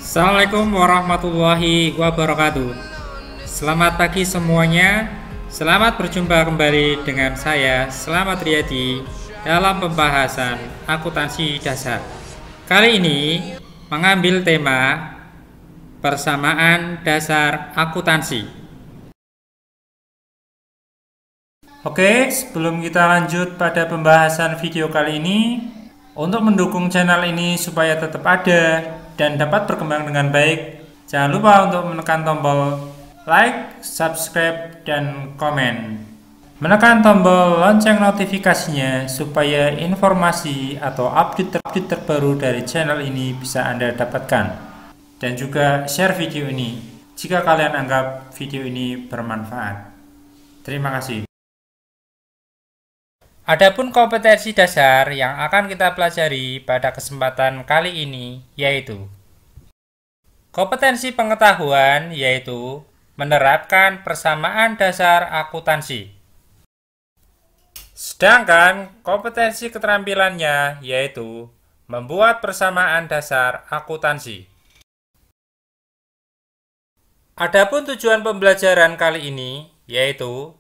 Assalamualaikum warahmatullahi wabarakatuh. Selamat pagi semuanya. Selamat berjumpa kembali dengan saya, Slamet Riyadi, dalam pembahasan akuntansi dasar. Kali ini mengambil tema persamaan dasar akuntansi. Oke, sebelum kita lanjut pada pembahasan video kali ini, untuk mendukung channel ini supaya tetap ada dan dapat berkembang dengan baik, jangan lupa untuk menekan tombol like, subscribe, dan komen. Menekan tombol lonceng notifikasinya supaya informasi atau update terbaru dari channel ini bisa Anda dapatkan. Dan juga share video ini jika kalian anggap video ini bermanfaat. Terima kasih. Adapun kompetensi dasar yang akan kita pelajari pada kesempatan kali ini yaitu kompetensi pengetahuan, yaitu menerapkan persamaan dasar akuntansi. Sedangkan kompetensi keterampilannya yaitu membuat persamaan dasar akuntansi. Adapun tujuan pembelajaran kali ini yaitu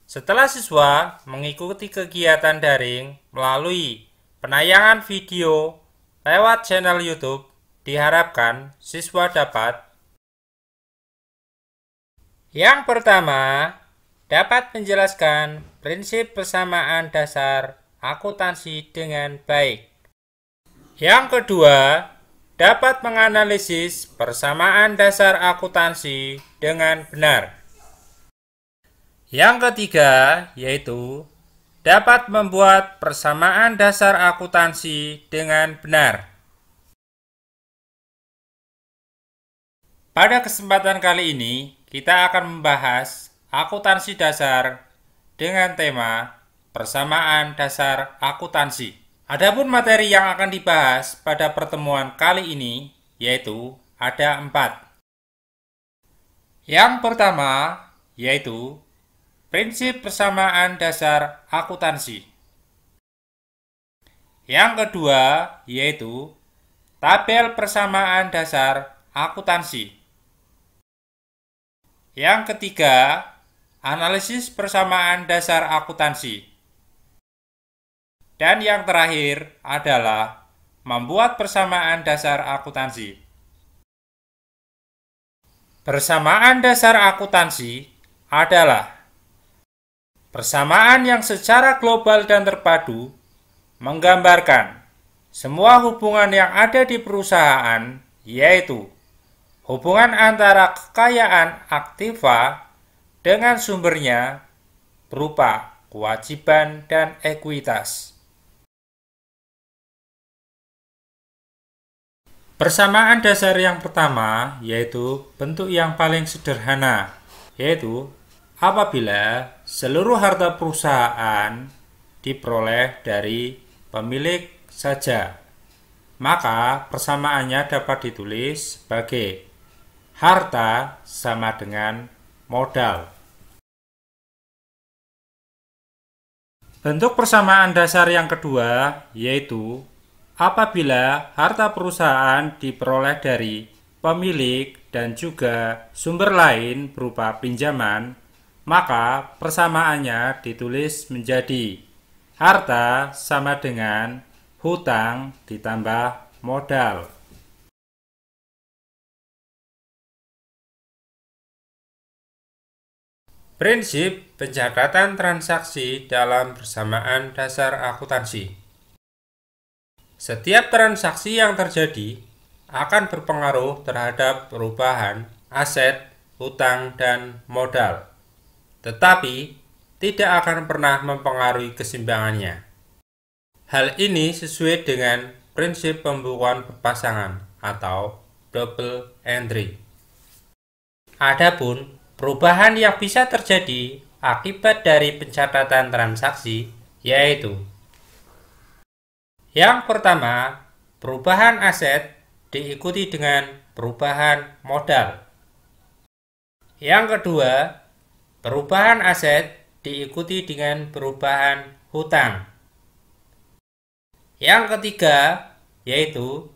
setelah siswa mengikuti kegiatan daring melalui penayangan video lewat channel YouTube, diharapkan siswa dapat yang pertama, dapat menjelaskan prinsip persamaan dasar akuntansi dengan baik. Yang kedua, dapat menganalisis persamaan dasar akuntansi dengan benar. Yang ketiga, yaitu dapat membuat persamaan dasar akuntansi dengan benar. Pada kesempatan kali ini, kita akan membahas akuntansi dasar dengan tema persamaan dasar akuntansi. Adapun materi yang akan dibahas pada pertemuan kali ini yaitu ada 4. Yang pertama yaitu prinsip persamaan dasar akuntansi. Yang kedua yaitu tabel persamaan dasar akuntansi. Yang ketiga, analisis persamaan dasar akuntansi. Dan yang terakhir adalah membuat persamaan dasar akuntansi. Persamaan dasar akuntansi adalah persamaan yang secara global dan terpadu menggambarkan semua hubungan yang ada di perusahaan, yaitu hubungan antara kekayaan aktiva dengan sumbernya berupa kewajiban dan ekuitas. Persamaan dasar yang pertama yaitu bentuk yang paling sederhana, yaitu apabila seluruh harta perusahaan diperoleh dari pemilik saja, maka persamaannya dapat ditulis sebagai harta sama dengan modal. Bentuk persamaan dasar yang kedua yaitu apabila harta perusahaan diperoleh dari pemilik dan juga sumber lain berupa pinjaman, maka persamaannya ditulis menjadi harta sama dengan hutang ditambah modal. Prinsip pencatatan transaksi dalam persamaan dasar akuntansi. Setiap transaksi yang terjadi akan berpengaruh terhadap perubahan aset, hutang, dan modal, tetapi tidak akan pernah mempengaruhi keseimbangannya. Hal ini sesuai dengan prinsip pembukuan berpasangan atau double entry. Adapun perubahan yang bisa terjadi akibat dari pencatatan transaksi yaitu yang pertama, perubahan aset diikuti dengan perubahan modal. Yang kedua, perubahan aset diikuti dengan perubahan hutang. Yang ketiga, yaitu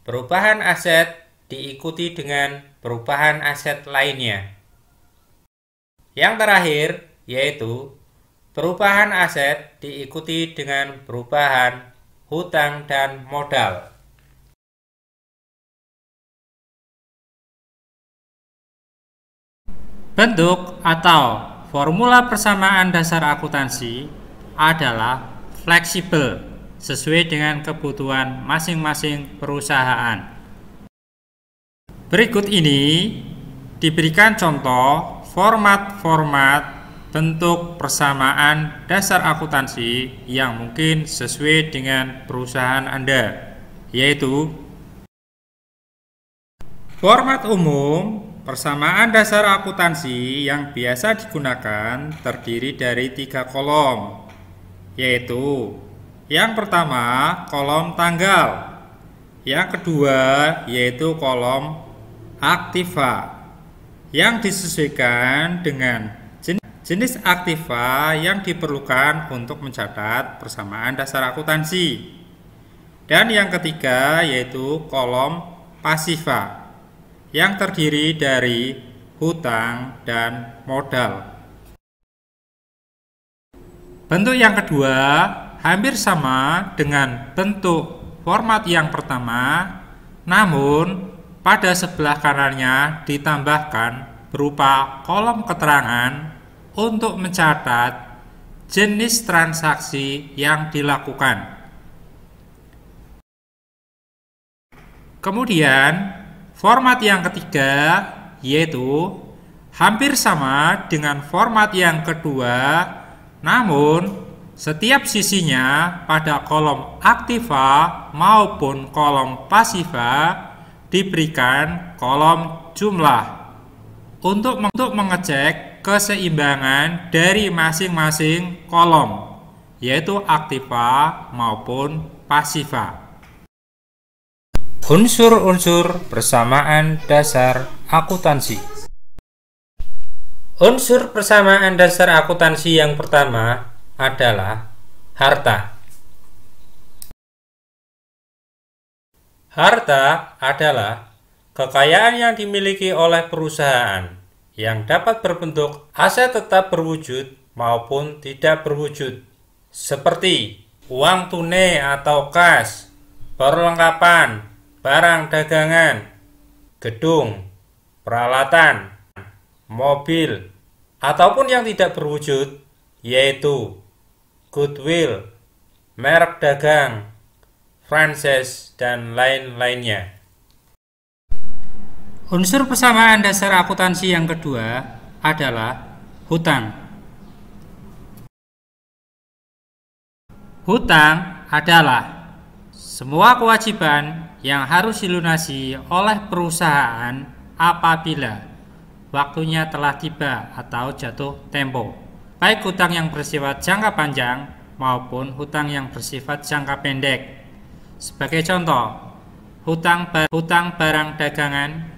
perubahan aset diikuti dengan perubahan aset lainnya. Yang terakhir yaitu perubahan aset diikuti dengan perubahan hutang dan modal. Bentuk atau formula persamaan dasar akuntansi adalah fleksibel sesuai dengan kebutuhan masing-masing perusahaan. Berikut ini diberikan contoh format-format bentuk persamaan dasar akuntansi yang mungkin sesuai dengan perusahaan Anda, yaitu format umum. Persamaan dasar akuntansi yang biasa digunakan terdiri dari 3 kolom, yaitu yang pertama kolom tanggal, yang kedua yaitu kolom aktiva yang disesuaikan dengan jenis aktiva yang diperlukan untuk mencatat persamaan dasar akuntansi, dan yang ketiga yaitu kolom pasiva yang terdiri dari hutang dan modal. Bentuk yang kedua hampir sama dengan bentuk format yang pertama, namun pada sebelah kanannya ditambahkan berupa kolom keterangan untuk mencatat jenis transaksi yang dilakukan. Kemudian format yang ketiga yaitu hampir sama dengan format yang kedua, namun setiap sisinya pada kolom aktiva maupun kolom pasiva diberikan kolom jumlah untuk mengecek keseimbangan dari masing-masing kolom, yaitu aktiva maupun pasiva. Unsur-unsur persamaan dasar akuntansi. Unsur persamaan dasar akuntansi yang pertama adalah harta. Harta adalah kekayaan yang dimiliki oleh perusahaan yang dapat berbentuk aset tetap berwujud maupun tidak berwujud, seperti uang tunai atau kas, perlengkapan, barang dagangan, gedung, peralatan, mobil, ataupun yang tidak berwujud, yaitu goodwill, merek dagang, franchise, dan lain-lainnya. Unsur persamaan dasar akuntansi yang kedua adalah hutang. Hutang adalah semua kewajiban yang harus dilunasi oleh perusahaan apabila waktunya telah tiba atau jatuh tempo, baik hutang yang bersifat jangka panjang maupun hutang yang bersifat jangka pendek. Sebagai contoh, hutang barang dagangan,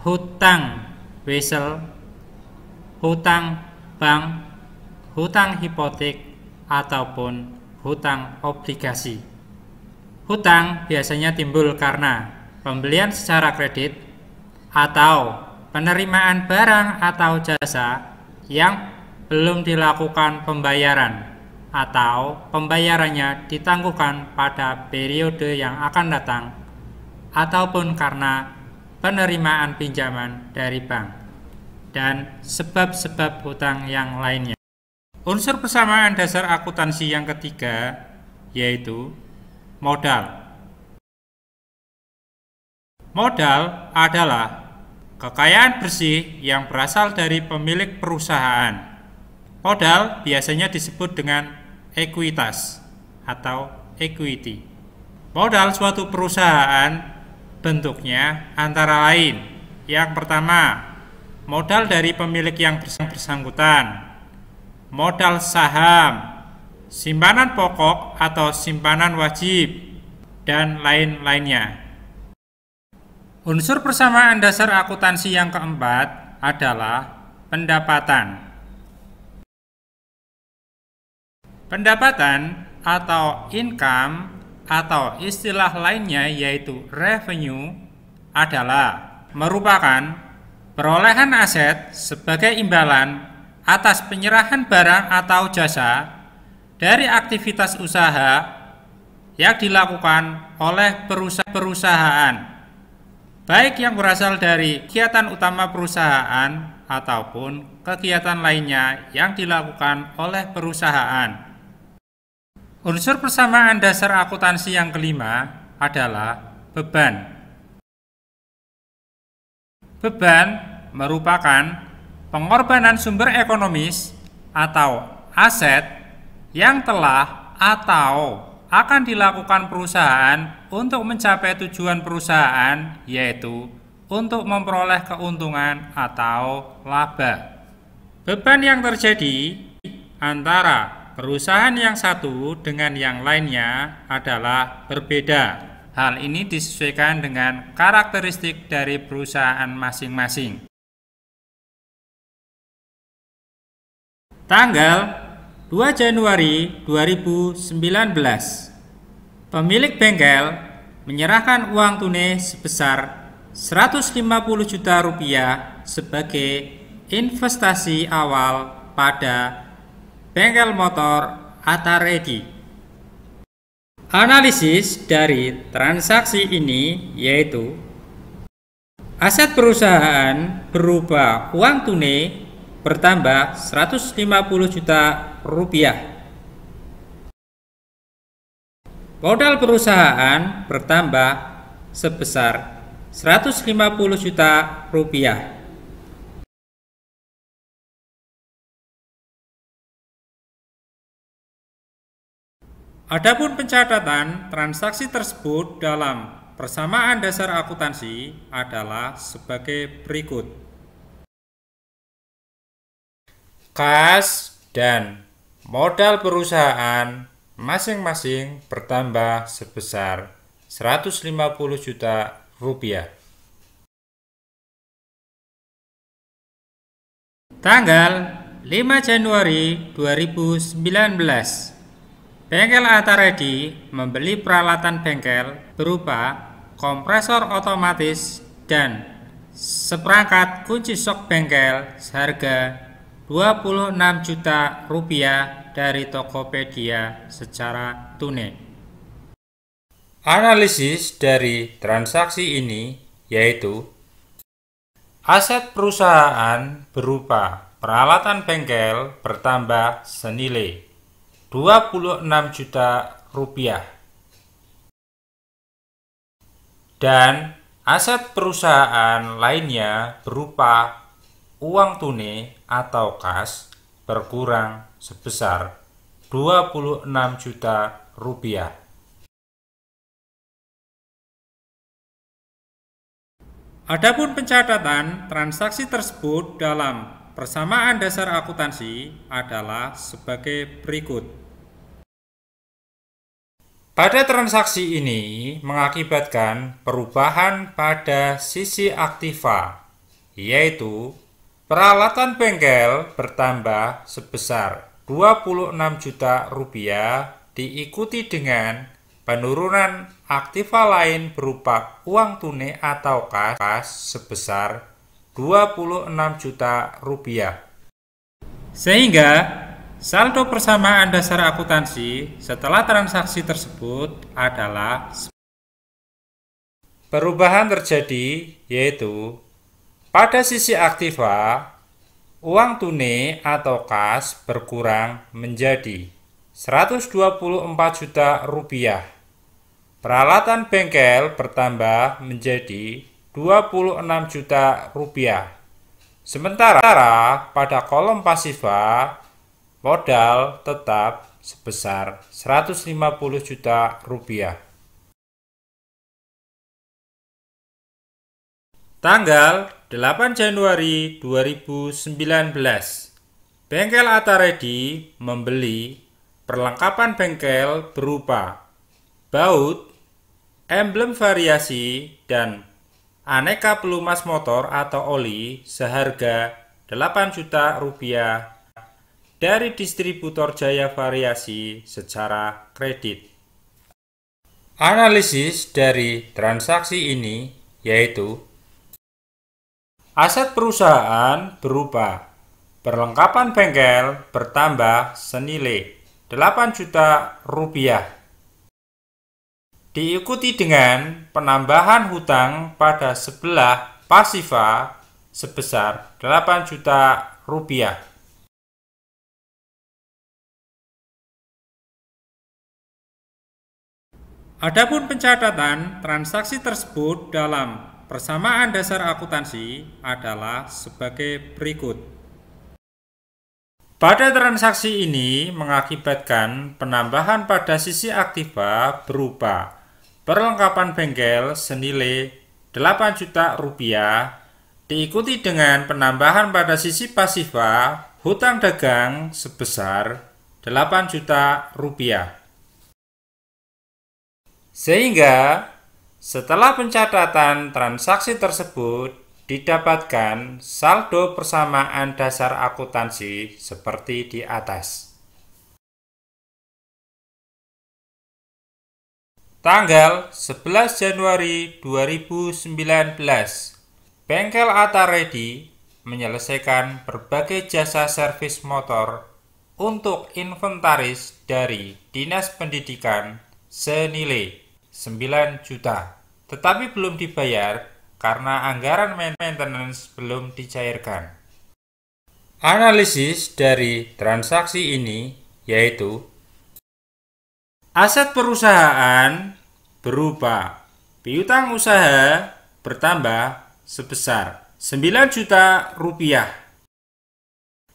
hutang wesel, hutang bank, hutang hipotek, ataupun hutang obligasi. Hutang biasanya timbul karena pembelian secara kredit atau penerimaan barang atau jasa yang belum dilakukan pembayaran atau pembayarannya ditangguhkan pada periode yang akan datang, ataupun karena penerimaan pinjaman dari bank, dan sebab-sebab hutang yang lainnya. Unsur persamaan dasar akuntansi yang ketiga yaitu modal. Modal adalah kekayaan bersih yang berasal dari pemilik perusahaan. Modal biasanya disebut dengan ekuitas atau equity. Modal suatu perusahaan bentuknya antara lain: yang pertama, modal dari pemilik yang bersangkutan, modal saham, simpanan pokok atau simpanan wajib, dan lain-lainnya. Unsur persamaan dasar akuntansi yang keempat adalah pendapatan. Pendapatan atau income atau istilah lainnya yaitu revenue adalah merupakan perolehan aset sebagai imbalan atas penyerahan barang atau jasa dari aktivitas usaha yang dilakukan oleh perusahaan, baik yang berasal dari kegiatan utama perusahaan ataupun kegiatan lainnya yang dilakukan oleh perusahaan. Unsur persamaan dasar akuntansi yang kelima adalah beban. Beban merupakan pengorbanan sumber ekonomis atau aset yang telah atau akan dilakukan perusahaan untuk mencapai tujuan perusahaan, yaitu untuk memperoleh keuntungan atau laba. Beban yang terjadi antara perusahaan yang satu dengan yang lainnya adalah berbeda. Hal ini disesuaikan dengan karakteristik dari perusahaan masing-masing. Tanggal 2 Januari 2019, pemilik bengkel menyerahkan uang tunai sebesar 150 juta rupiah sebagai investasi awal pada bengkel motor Ataredi. Analisis dari transaksi ini yaitu aset perusahaan berupa uang tunai bertambah 150 juta rupiah. Modal perusahaan bertambah sebesar 150 juta rupiah. Adapun pencatatan transaksi tersebut dalam persamaan dasar akuntansi adalah sebagai berikut. Kas dan modal perusahaan masing-masing bertambah sebesar 150 juta rupiah. Tanggal 5 Januari 2019, bengkel Ataredi membeli peralatan bengkel berupa kompresor otomatis dan seperangkat kunci sok bengkel seharga 26 juta rupiah dari Tokopedia secara tunai. Analisis dari transaksi ini yaitu aset perusahaan berupa peralatan bengkel bertambah senilai 26 juta rupiah dan aset perusahaan lainnya berupa uang tunai atau kas berkurang sebesar 26 juta rupiah. Adapun pencatatan transaksi tersebut dalam persamaan dasar akuntansi adalah sebagai berikut. Pada transaksi ini mengakibatkan perubahan pada sisi aktiva, yaitu peralatan bengkel bertambah sebesar 26 juta rupiah diikuti dengan penurunan aktiva lain berupa uang tunai atau kas sebesar 26 juta rupiah. Sehingga saldo persamaan dasar akuntansi setelah transaksi tersebut adalah perubahan terjadi, yaitu pada sisi aktiva uang tunai atau kas berkurang menjadi 124 juta rupiah. Peralatan bengkel bertambah menjadi 26 juta rupiah. Sementara pada kolom pasifa modal tetap sebesar 150 juta rupiah. Tanggal 8 Januari 2019, bengkel Ataredi membeli perlengkapan bengkel berupa baut, emblem variasi, dan aneka pelumas motor atau oli seharga 8 juta rupiah dari distributor Jaya Variasi secara kredit. Analisis dari transaksi ini yaitu aset perusahaan berupa perlengkapan bengkel bertambah senilai 8 juta rupiah. Diikuti dengan penambahan hutang pada sebelah pasifa sebesar 8 juta rupiah. Adapun pencatatan transaksi tersebut dalam persamaan dasar akuntansi adalah sebagai berikut. Pada transaksi ini mengakibatkan penambahan pada sisi aktiva berupa perlengkapan bengkel senilai 8 juta rupiah, diikuti dengan penambahan pada sisi pasifa hutang dagang sebesar 8 juta rupiah. Sehingga setelah pencatatan transaksi tersebut didapatkan saldo persamaan dasar akuntansi seperti di atas. Tanggal 11 Januari 2019, Bengkel Atta Ready menyelesaikan berbagai jasa servis motor untuk inventaris dari Dinas Pendidikan senilai 9 juta, tetapi belum dibayar karena anggaran maintenance belum dicairkan. Analisis dari transaksi ini yaitu aset perusahaan berupa piutang usaha bertambah sebesar 9 juta rupiah.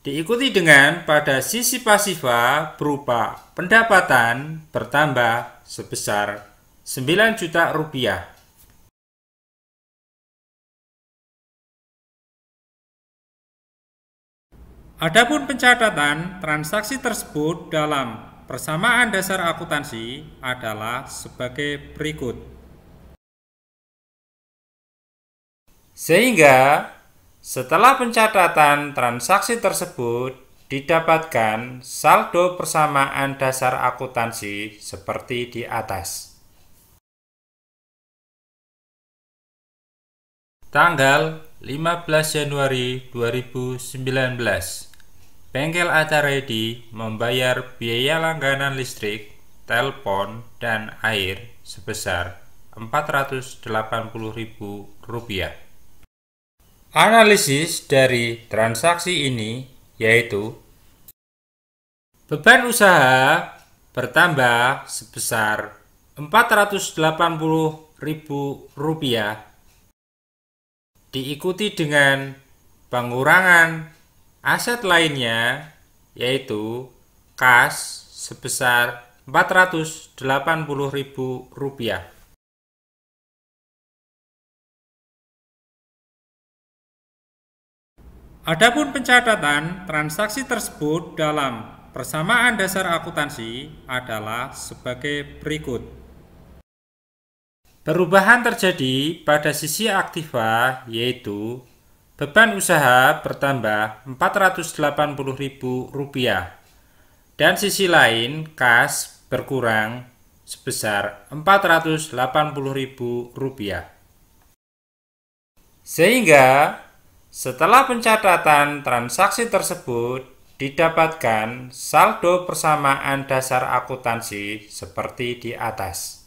Diikuti dengan pada sisi pasifa berupa pendapatan bertambah sebesar 9 juta rupiah. Adapun pencatatan transaksi tersebut dalam persamaan dasar akuntansi adalah sebagai berikut. Sehingga setelah pencatatan transaksi tersebut didapatkan saldo persamaan dasar akuntansi seperti di atas. Tanggal 15 Januari 2019, Bengkel Atta Ready membayar biaya langganan listrik, telepon, dan air sebesar Rp480.000. Analisis dari transaksi ini yaitu beban usaha bertambah sebesar Rp480.000, diikuti dengan pengurangan aset lainnya yaitu kas sebesar Rp480.000. Adapun pencatatan transaksi tersebut dalam persamaan dasar akuntansi adalah sebagai berikut. Perubahan terjadi pada sisi aktiva yaitu beban usaha bertambah Rp480.000 dan sisi lain kas berkurang sebesar Rp480.000. Sehingga setelah pencatatan transaksi tersebut didapatkan saldo persamaan dasar akuntansi seperti di atas.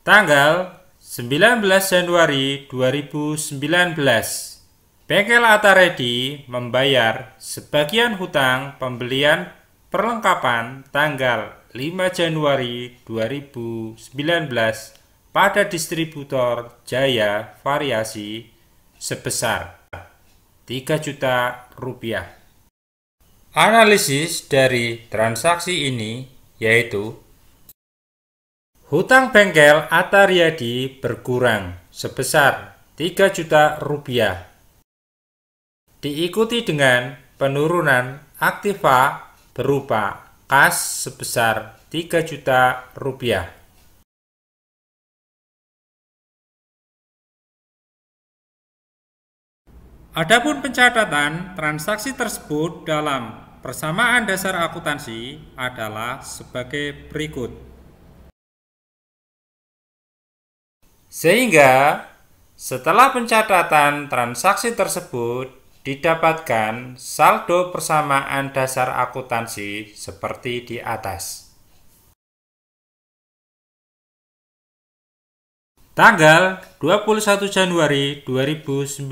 Tanggal 19 Januari 2019, Bengkel Atta Ready membayar sebagian hutang pembelian perlengkapan tanggal 5 Januari 2019 pada distributor Jaya Variasi sebesar Rp3 juta. Analisis dari transaksi ini yaitu hutang bengkel Atta Ready berkurang sebesar Rp3 juta, diikuti dengan penurunan aktiva berupa kas sebesar Rp3 juta. Adapun pencatatan transaksi tersebut dalam persamaan dasar akuntansi adalah sebagai berikut. Sehingga setelah pencatatan transaksi tersebut didapatkan saldo persamaan dasar akuntansi seperti di atas. Tanggal 21 Januari 2019,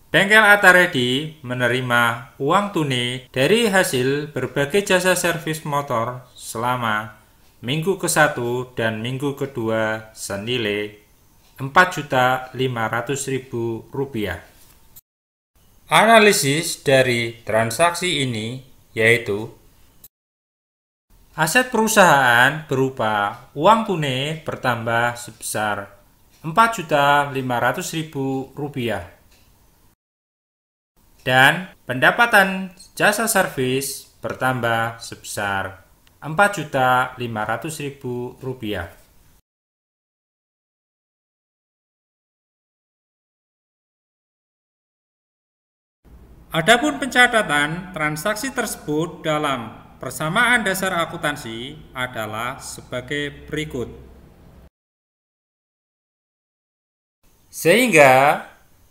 Bengkel Ataredi menerima uang tunai dari hasil berbagai jasa servis motor selama minggu ke-1 dan minggu ke-2 senilai Rp4.500.000. Analisis dari transaksi ini yaitu aset perusahaan berupa uang tunai bertambah sebesar Rp4.500.000 dan pendapatan jasa servis bertambah sebesar Rp4.500.000. Adapun pencatatan transaksi tersebut dalam persamaan dasar akuntansi adalah sebagai berikut. Sehingga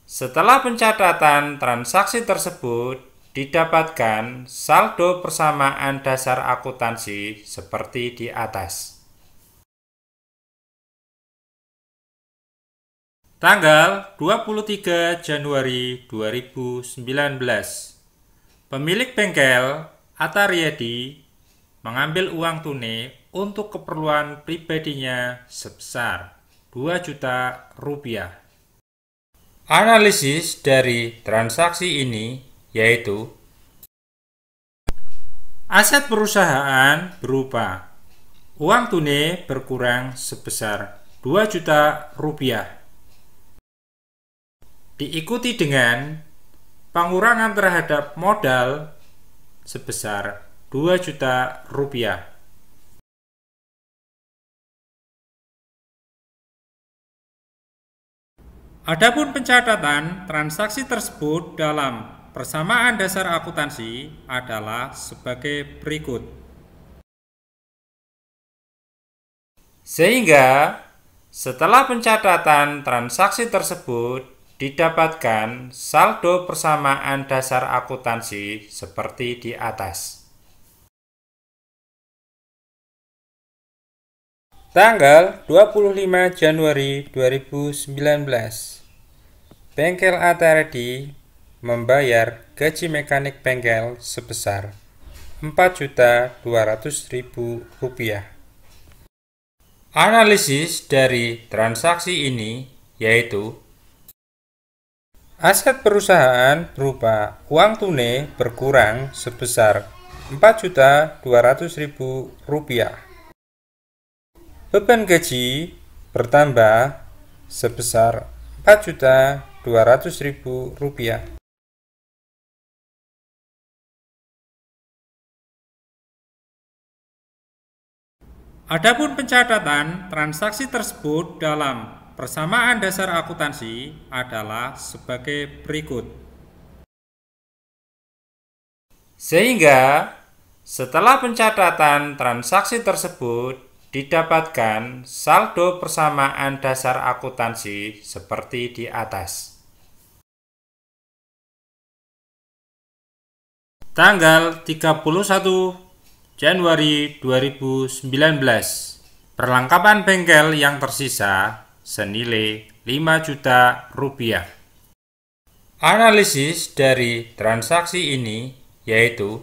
setelah pencatatan transaksi tersebut didapatkan saldo persamaan dasar akuntansi seperti di atas. Tanggal 23 Januari 2019, pemilik bengkel Ataredi mengambil uang tunai untuk keperluan pribadinya sebesar Rp2 juta. Analisis dari transaksi ini yaitu aset perusahaan berupa uang tunai berkurang sebesar Rp2 juta, diikuti dengan pengurangan terhadap modal sebesar Rp2 juta. Adapun pencatatan transaksi tersebut dalam persamaan dasar akuntansi adalah sebagai berikut. Sehingga setelah pencatatan transaksi tersebut didapatkan saldo persamaan dasar akuntansi seperti di atas. Tanggal 25 Januari 2019, Bengkel Ataredi membayar gaji mekanik bengkel sebesar Rp4.200.000. Analisis dari transaksi ini yaitu aset perusahaan berupa uang tunai berkurang sebesar Rp4.200.000. Beban gaji bertambah sebesar Rp4.200.000. Adapun pencatatan transaksi tersebut dalam persamaan dasar akuntansi adalah sebagai berikut. Sehingga setelah pencatatan transaksi tersebut didapatkan saldo persamaan dasar akuntansi seperti di atas. Tanggal 31 Januari 2019, perlengkapan bengkel yang tersisa senilai Rp5 juta. Analisis dari transaksi ini yaitu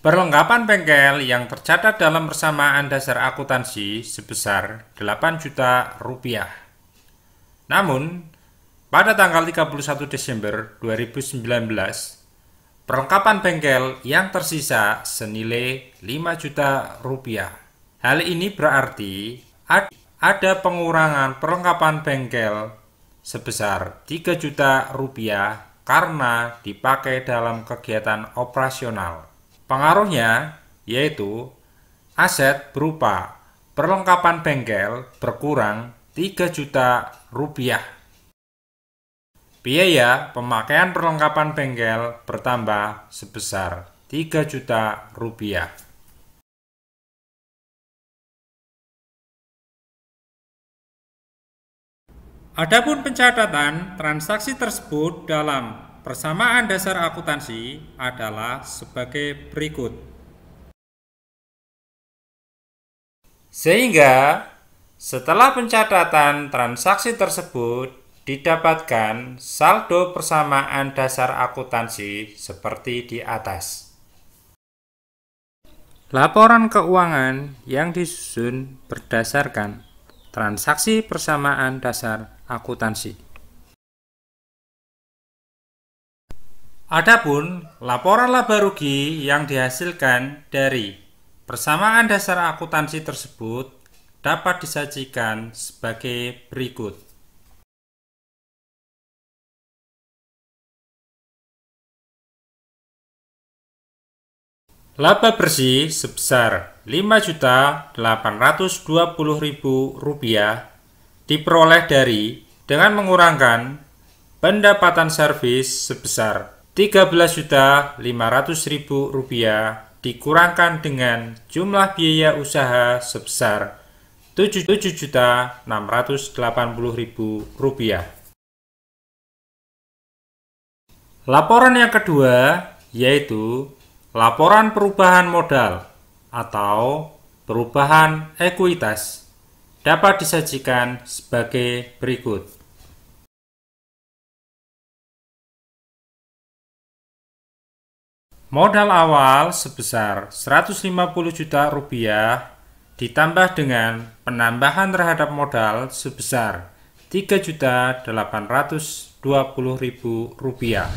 perlengkapan bengkel yang tercatat dalam persamaan dasar akuntansi sebesar Rp8 juta. Namun, pada tanggal 31 Desember 2019, perlengkapan bengkel yang tersisa senilai Rp5 juta. Hal ini berarti ada pengurangan perlengkapan bengkel sebesar Rp3 juta karena dipakai dalam kegiatan operasional. Pengaruhnya yaitu aset berupa perlengkapan bengkel berkurang Rp3 juta. Biaya pemakaian perlengkapan bengkel bertambah sebesar Rp3 juta. Adapun pencatatan transaksi tersebut dalam persamaan dasar akuntansi adalah sebagai berikut. Sehingga setelah pencatatan transaksi tersebut didapatkan saldo persamaan dasar akuntansi seperti di atas. Laporan keuangan yang disusun berdasarkan transaksi persamaan dasar akuntansi. Adapun laporan laba rugi yang dihasilkan dari persamaan dasar akuntansi tersebut dapat disajikan sebagai berikut. Laba bersih sebesar Rp5.820.000 diperoleh dengan mengurangkan pendapatan servis sebesar Rp13.500.000 dikurangkan dengan jumlah biaya usaha sebesar Rp7.680.000. Laporan yang kedua yaitu laporan perubahan modal atau perubahan ekuitas dapat disajikan sebagai berikut. Modal awal sebesar Rp150 juta ditambah dengan penambahan terhadap modal sebesar Rp3.820.000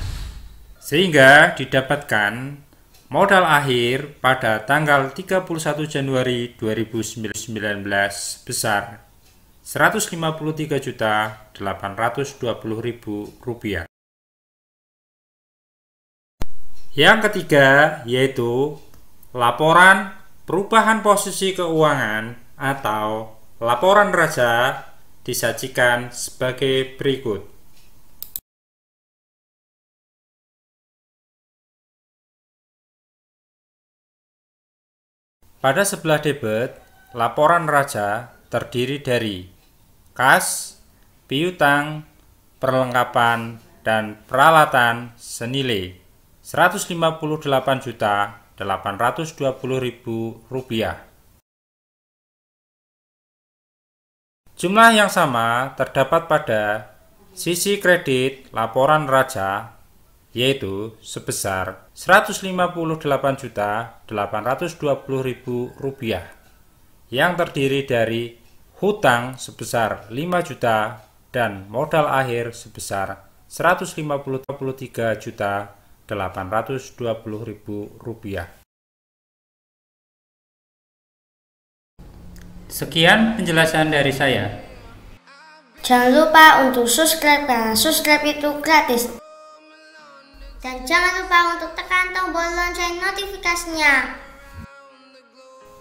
sehingga didapatkan modal akhir pada tanggal 31 Januari 2019 sebesar Rp153.820.000. Yang ketiga yaitu laporan perubahan posisi keuangan atau laporan neraca disajikan sebagai berikut. Pada sebelah debit, laporan neraca terdiri dari kas, piutang, perlengkapan, dan peralatan senilai Rp158.820.000. Jumlah yang sama terdapat pada sisi kredit laporan neraca yaitu sebesar Rp158.820.000 yang terdiri dari hutang sebesar Rp5 juta dan modal akhir sebesar Rp153.820.000. Sekian penjelasan dari saya. Jangan lupa untuk subscribe karena subscribe itu gratis. Dan jangan lupa untuk tekan tombol lonceng notifikasinya.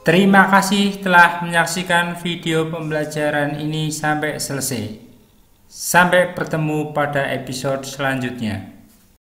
Terima kasih telah menyaksikan video pembelajaran ini sampai selesai. Sampai bertemu pada episode selanjutnya.